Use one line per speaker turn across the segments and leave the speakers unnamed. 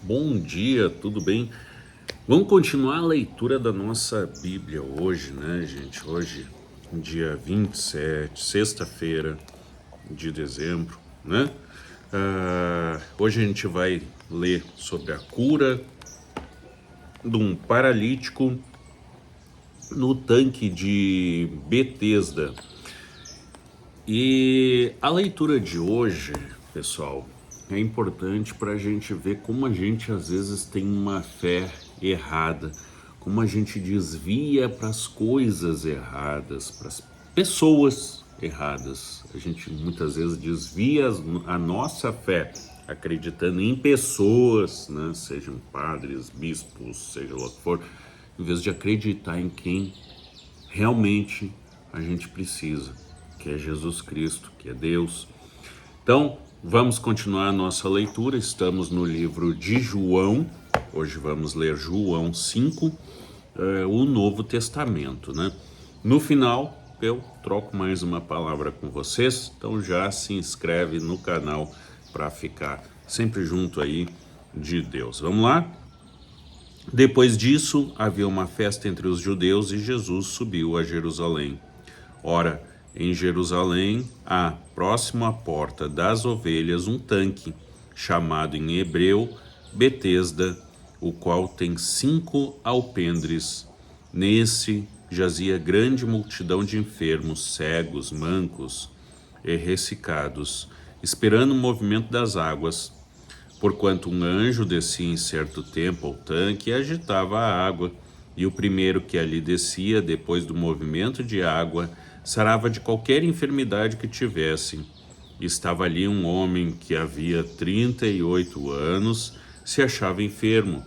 Bom dia, tudo bem? Vamos continuar a leitura da nossa Bíblia hoje, né, gente? Hoje, dia 27, sexta-feira de dezembro, né? Hoje a gente vai ler sobre a cura de um paralítico no tanque de Betesda. E a leitura de hoje, pessoal, é importante para a gente ver como a gente às vezes tem uma fé errada, como a gente desvia para as coisas erradas, para as pessoas erradas. A gente muitas vezes desvia a nossa fé acreditando em pessoas, né? Sejam padres, bispos, seja lá o que for, em vez de acreditar em quem realmente a gente precisa, que é Jesus Cristo, que é Deus. Então, vamos continuar a nossa leitura. Estamos no livro de João. Hoje vamos ler João 5, o Novo Testamento, né? No final, eu troco mais uma palavra com vocês. Então já se inscreve no canal para ficar sempre junto aí de Deus. Vamos lá? Depois disso, havia uma festa entre os judeus e Jesus subiu a Jerusalém. Ora, em Jerusalém há, próximo à porta das ovelhas, um tanque, chamado em hebreu Betesda, o qual tem 5 alpendres. Nesse jazia grande multidão de enfermos, cegos, mancos e ressecados, esperando o movimento das águas. Porquanto um anjo descia em certo tempo ao tanque e agitava a água, e o primeiro que ali descia, depois do movimento de água, sarava de qualquer enfermidade que tivessem. Estava ali um homem que havia 38 anos, se achava enfermo.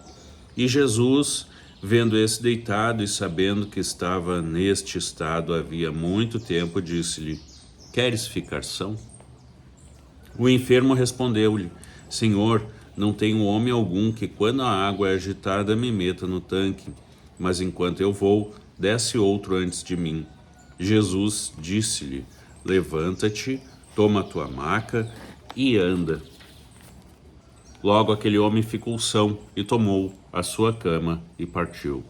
E Jesus, vendo esse deitado e sabendo que estava neste estado havia muito tempo, disse-lhe: Queres ficar são? O enfermo respondeu-lhe: Senhor, não tenho homem algum que, quando a água é agitada, me meta no tanque, mas enquanto eu vou, desce outro antes de mim. Jesus disse-lhe: Levanta-te, toma a tua maca e anda. Logo aquele homem ficou são e tomou a sua cama e partiu.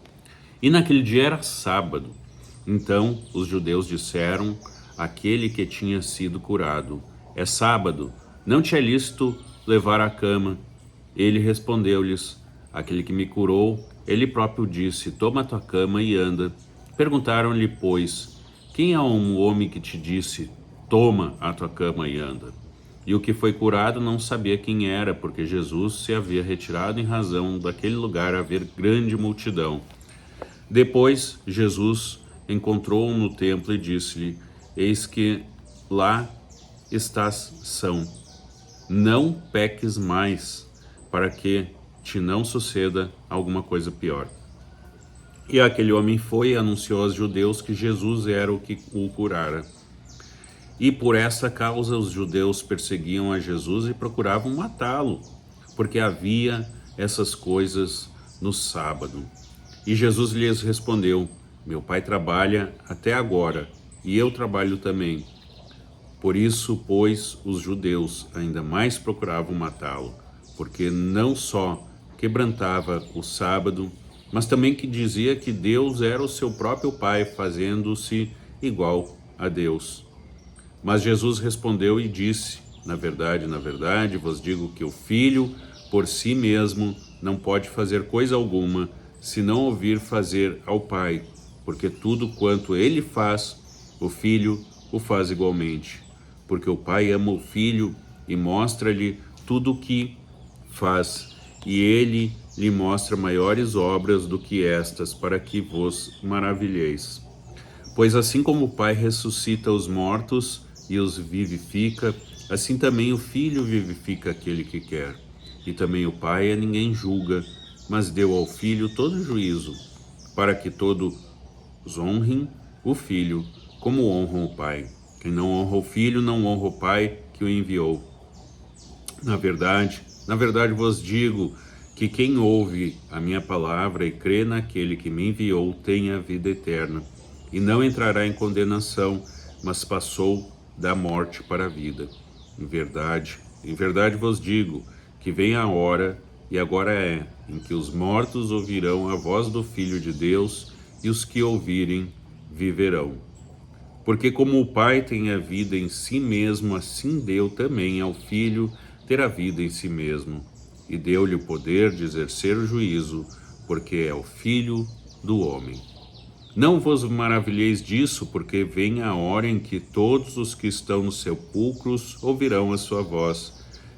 E naquele dia era sábado. Então os judeus disseram àquele que tinha sido curado: É sábado, não te é lícito levar a cama. Ele respondeu-lhes: Aquele que me curou, ele próprio disse: Toma a tua cama e anda. Perguntaram-lhe, pois: Quem é um homem que te disse: Toma a tua cama e anda? E o que foi curado não sabia quem era, porque Jesus se havia retirado em razão daquele lugar haver grande multidão. Depois Jesus encontrou-o no templo e disse-lhe: Eis que lá estás são. Não peques mais, para que te não suceda alguma coisa pior. E aquele homem foi e anunciou aos judeus que Jesus era o que o curara. E por essa causa os judeus perseguiam a Jesus e procuravam matá-lo, porque havia essas coisas no sábado. E Jesus lhes respondeu: Meu Pai trabalha até agora, e eu trabalho também. Por isso, pois, os judeus ainda mais procuravam matá-lo, porque não só quebrantava o sábado, mas também que dizia que Deus era o seu próprio Pai, fazendo-se igual a Deus. Mas Jesus respondeu e disse: na verdade, vos digo que o Filho, por si mesmo, não pode fazer coisa alguma, se não ouvir fazer ao Pai, porque tudo quanto ele faz, o Filho o faz igualmente. Porque o Pai ama o Filho e mostra-lhe tudo o que faz, e ele lhe mostra maiores obras do que estas, para que vos maravilheis. Pois assim como o Pai ressuscita os mortos e os vivifica, assim também o Filho vivifica aquele que quer. E também o Pai a ninguém julga, mas deu ao Filho todo juízo, para que todos honrem o Filho, como honram o Pai. Quem não honra o Filho, não honra o Pai que o enviou. Na verdade vos digo que quem ouve a minha palavra e crê naquele que me enviou tem a vida eterna, e não entrará em condenação, mas passou da morte para a vida. Em verdade vos digo que vem a hora e agora é, em que os mortos ouvirão a voz do Filho de Deus, e os que ouvirem viverão. Porque como o Pai tem a vida em si mesmo, assim deu também ao Filho ter a vida em si mesmo, e deu-lhe o poder de exercer o juízo, porque é o Filho do homem. Não vos maravilheis disso, porque vem a hora em que todos os que estão nos sepulcros ouvirão a sua voz,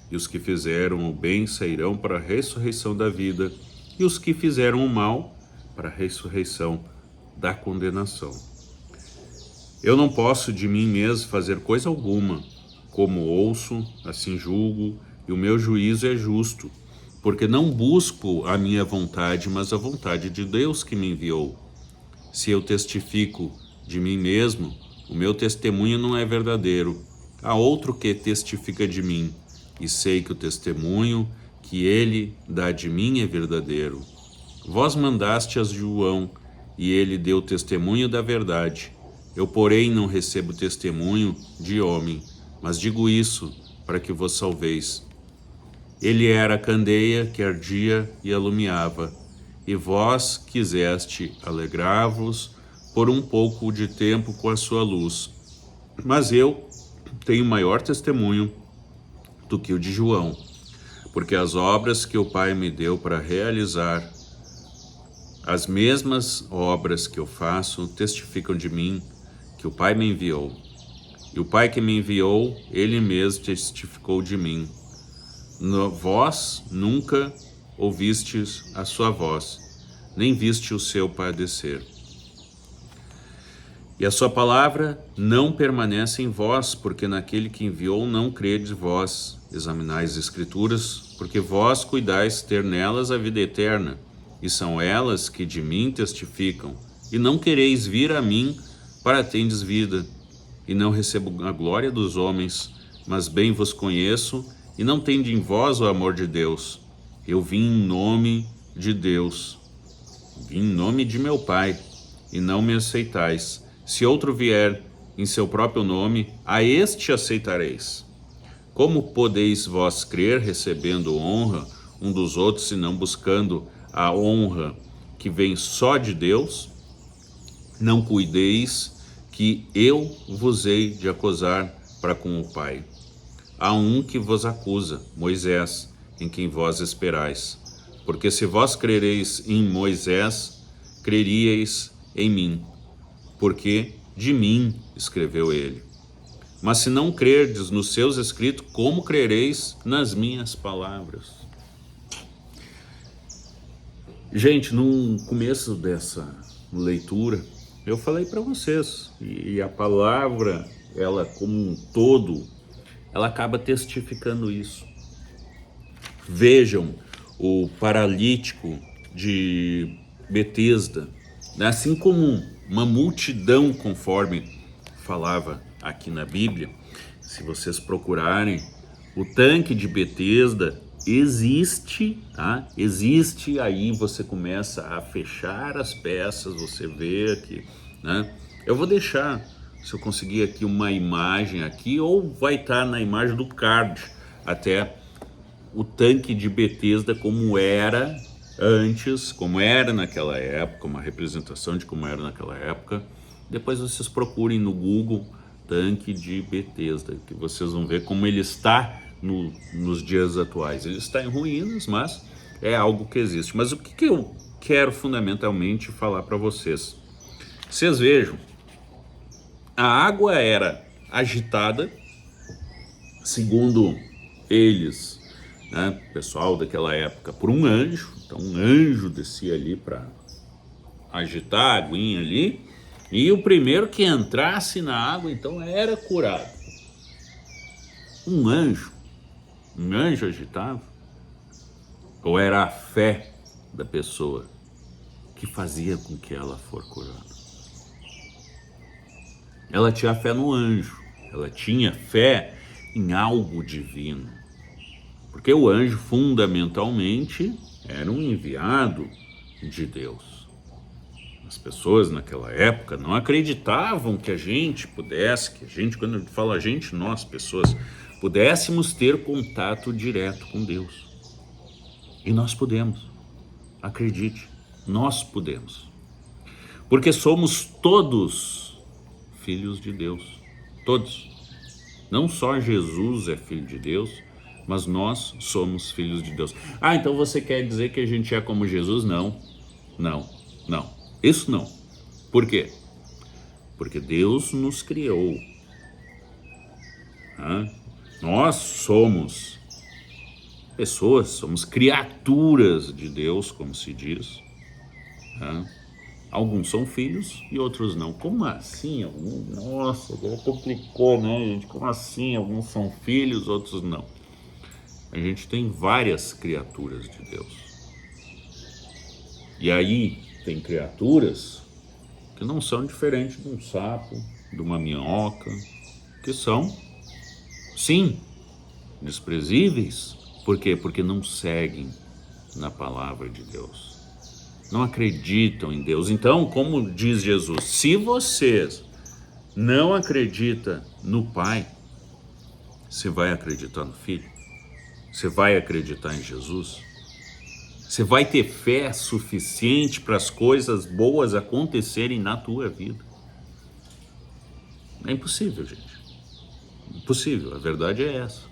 e os que fizeram o bem sairão para a ressurreição da vida, e os que fizeram o mal para a ressurreição da condenação. Eu não posso de mim mesmo fazer coisa alguma. Como ouço, assim julgo, e o meu juízo é justo, porque não busco a minha vontade, mas a vontade de Deus que me enviou. Se eu testifico de mim mesmo, o meu testemunho não é verdadeiro. Há outro que testifica de mim, e sei que o testemunho que ele dá de mim é verdadeiro. Vós mandaste a João, e ele deu testemunho da verdade. Eu, porém, não recebo testemunho de homem, mas digo isso para que vos salveis. Ele era a candeia que ardia e alumiava, e vós quiseste alegrar-vos por um pouco de tempo com a sua luz. Mas eu tenho maior testemunho do que o de João, porque as obras que o Pai me deu para realizar, as mesmas obras que eu faço, testificam de mim que o Pai me enviou. E o Pai que me enviou, ele mesmo testificou de mim. Vós nunca ouvistes a sua voz, nem viste o seu padecer. E a sua palavra não permanece em vós, porque naquele que enviou não credes vós. Examinais as Escrituras, porque vós cuidais ter nelas a vida eterna, e são elas que de mim testificam. E não quereis vir a mim para tendes vida, e não recebo a glória dos homens, mas bem vos conheço, e não tende em vós o amor de Deus. Eu vim em nome de Deus, vim em nome de meu Pai, e não me aceitais. Se outro vier em seu próprio nome, a este aceitareis. Como podeis vós crer, recebendo honra um dos outros, e não buscando a honra que vem só de Deus? Não cuideis que eu vos hei de acusar para com o Pai. Há um que vos acusa, Moisés, em quem vós esperais. Porque se vós crereis em Moisés, creríeis em mim, porque de mim escreveu ele. Mas se não crerdes nos seus escritos, como crereis nas minhas palavras? Gente, no começo dessa leitura, eu falei para vocês, e a palavra, ela como um todo, ela acaba testificando isso. Vejam o paralítico de Betesda, assim como uma multidão, conforme falava aqui na Bíblia. Se vocês procurarem, o tanque de Betesda existe, tá? Existe, aí você começa a fechar as peças, você vê aqui, né? Eu vou deixar, se eu conseguir aqui, uma imagem aqui, ou vai estar na imagem do card, até o tanque de Betesda como era antes, como era naquela época, uma representação de como era naquela época. Depois vocês procurem no Google tanque de Betesda, que vocês vão ver como ele está nos dias atuais. Ele está em ruínas, mas é algo que existe. Mas o que eu quero fundamentalmente falar para vocês? Vocês vejam, a água era agitada, segundo eles, né, pessoal daquela época, por um anjo. Então um anjo descia ali para agitar a aguinha ali, e o primeiro que entrasse na água então era curado. Um anjo agitava? Ou era a fé da pessoa que fazia com que ela for curada? Ela tinha fé no anjo, ela tinha fé em algo divino, porque o anjo fundamentalmente era um enviado de Deus. As pessoas naquela época não acreditavam que a gente pudesse, quando eu falo a gente, nós pessoas, pudéssemos ter contato direto com Deus. E nós podemos, acredite, nós podemos. Porque somos todos filhos de Deus, todos. Não só Jesus é filho de Deus, mas nós somos filhos de Deus. Ah, então você quer dizer que a gente é como Jesus? Não, não, não. Isso não. Por quê? Porque Deus nos criou. Nós somos pessoas, somos criaturas de Deus, como se diz. Alguns são filhos e outros não. Como assim? Nossa, agora complicou, né, gente? Como assim? Alguns são filhos, outros não. A gente tem várias criaturas de Deus. E aí tem criaturas que não são diferentes de um sapo, de uma minhoca, que são, sim, desprezíveis. Por quê? Porque não seguem na palavra de Deus. Não acreditam em Deus. Então, como diz Jesus, se vocês não acreditam no Pai, você vai acreditar no Filho? Você vai acreditar em Jesus? Você vai ter fé suficiente para as coisas boas acontecerem na tua vida? É impossível, gente. Impossível, a verdade é essa.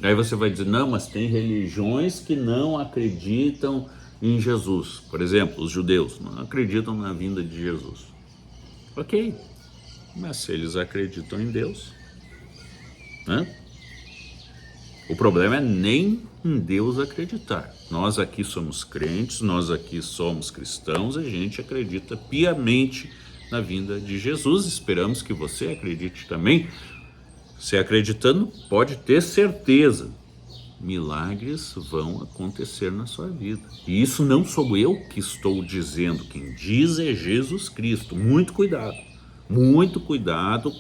Aí você vai dizer, não, mas tem religiões que não acreditam em Jesus. Por exemplo, os judeus não acreditam na vinda de Jesus. Ok, mas se eles acreditam em Deus, né? O problema é nem em Deus acreditar. Nós aqui somos crentes, nós aqui somos cristãos, a gente acredita piamente na vinda de Jesus. Esperamos que você acredite também. Se acreditando, pode ter certeza, milagres vão acontecer na sua vida. E isso não sou eu que estou dizendo, quem diz é Jesus Cristo. Muito cuidado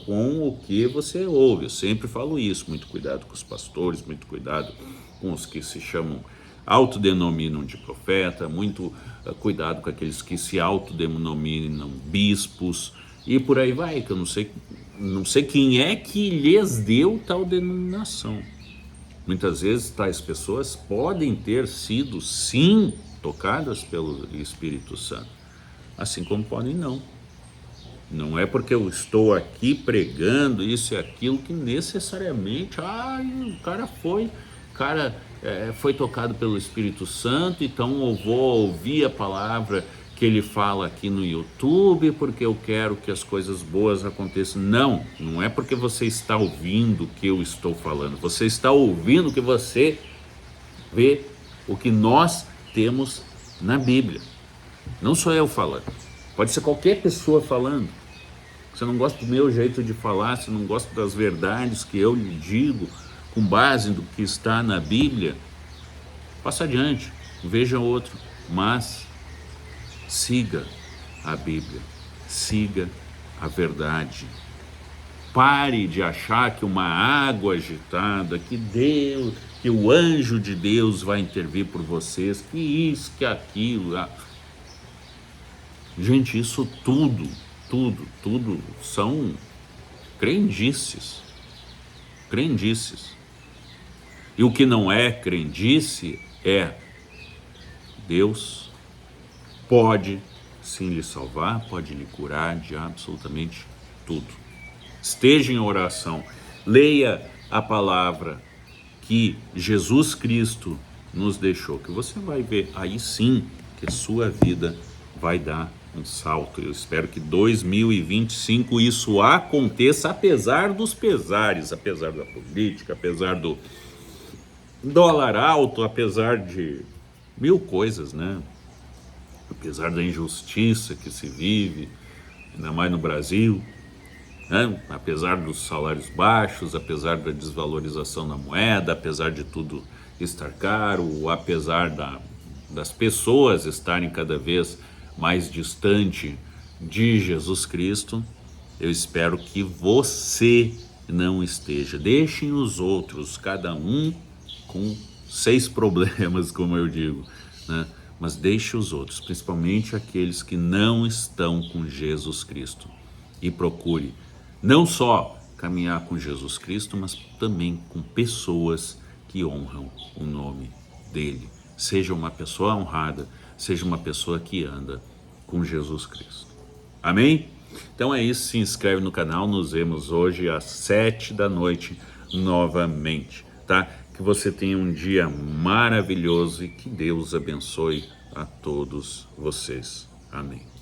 com o que você ouve. Eu sempre falo isso, muito cuidado com os pastores, muito cuidado com os que se chamam, autodenominam de profeta, muito cuidado com aqueles que se autodenominam bispos, e por aí vai, que eu não sei quem é que lhes deu tal denominação. Muitas vezes tais pessoas podem ter sido, sim, tocadas pelo Espírito Santo, assim como podem não. Não é porque eu estou aqui pregando isso e aquilo que necessariamente, o cara foi tocado pelo Espírito Santo, então eu vou ouvir a palavra que ele fala aqui no YouTube porque eu quero que as coisas boas aconteçam. Não, não é porque você está ouvindo o que eu estou falando, você está ouvindo o que você vê, o que nós temos na Bíblia. Não sou eu falando, pode ser qualquer pessoa falando. Você não gosta do meu jeito de falar, você não gosta das verdades que eu lhe digo com base no que está na Bíblia, passa adiante, veja outro, mas siga a Bíblia, siga a verdade. Pare de achar que uma água agitada, que o anjo de Deus vai intervir por vocês, que isso, que aquilo. Gente, isso tudo são crendices. E o que não é crendice é Deus pode sim lhe salvar, pode lhe curar de absolutamente tudo. Esteja em oração, leia a palavra que Jesus Cristo nos deixou, que você vai ver aí sim que sua vida vai dar um salto. Eu espero que 2025 isso aconteça, apesar dos pesares, apesar da política, apesar do dólar alto, apesar de mil coisas, né? Apesar da injustiça que se vive, ainda mais no Brasil, né? Apesar dos salários baixos, apesar da desvalorização da moeda, apesar de tudo estar caro, apesar das pessoas estarem cada vez mais distante de Jesus Cristo, eu espero que você não esteja. Deixem os outros, cada um com 6 problemas, como eu digo, né? Mas deixe os outros, principalmente aqueles que não estão com Jesus Cristo, e procure não só caminhar com Jesus Cristo, mas também com pessoas que honram o nome dele. Seja uma pessoa honrada, seja uma pessoa que anda com Jesus Cristo. Amém? Então é isso, se inscreve no canal, nos vemos hoje às 7 da noite novamente, tá? Que você tenha um dia maravilhoso e que Deus abençoe a todos vocês. Amém.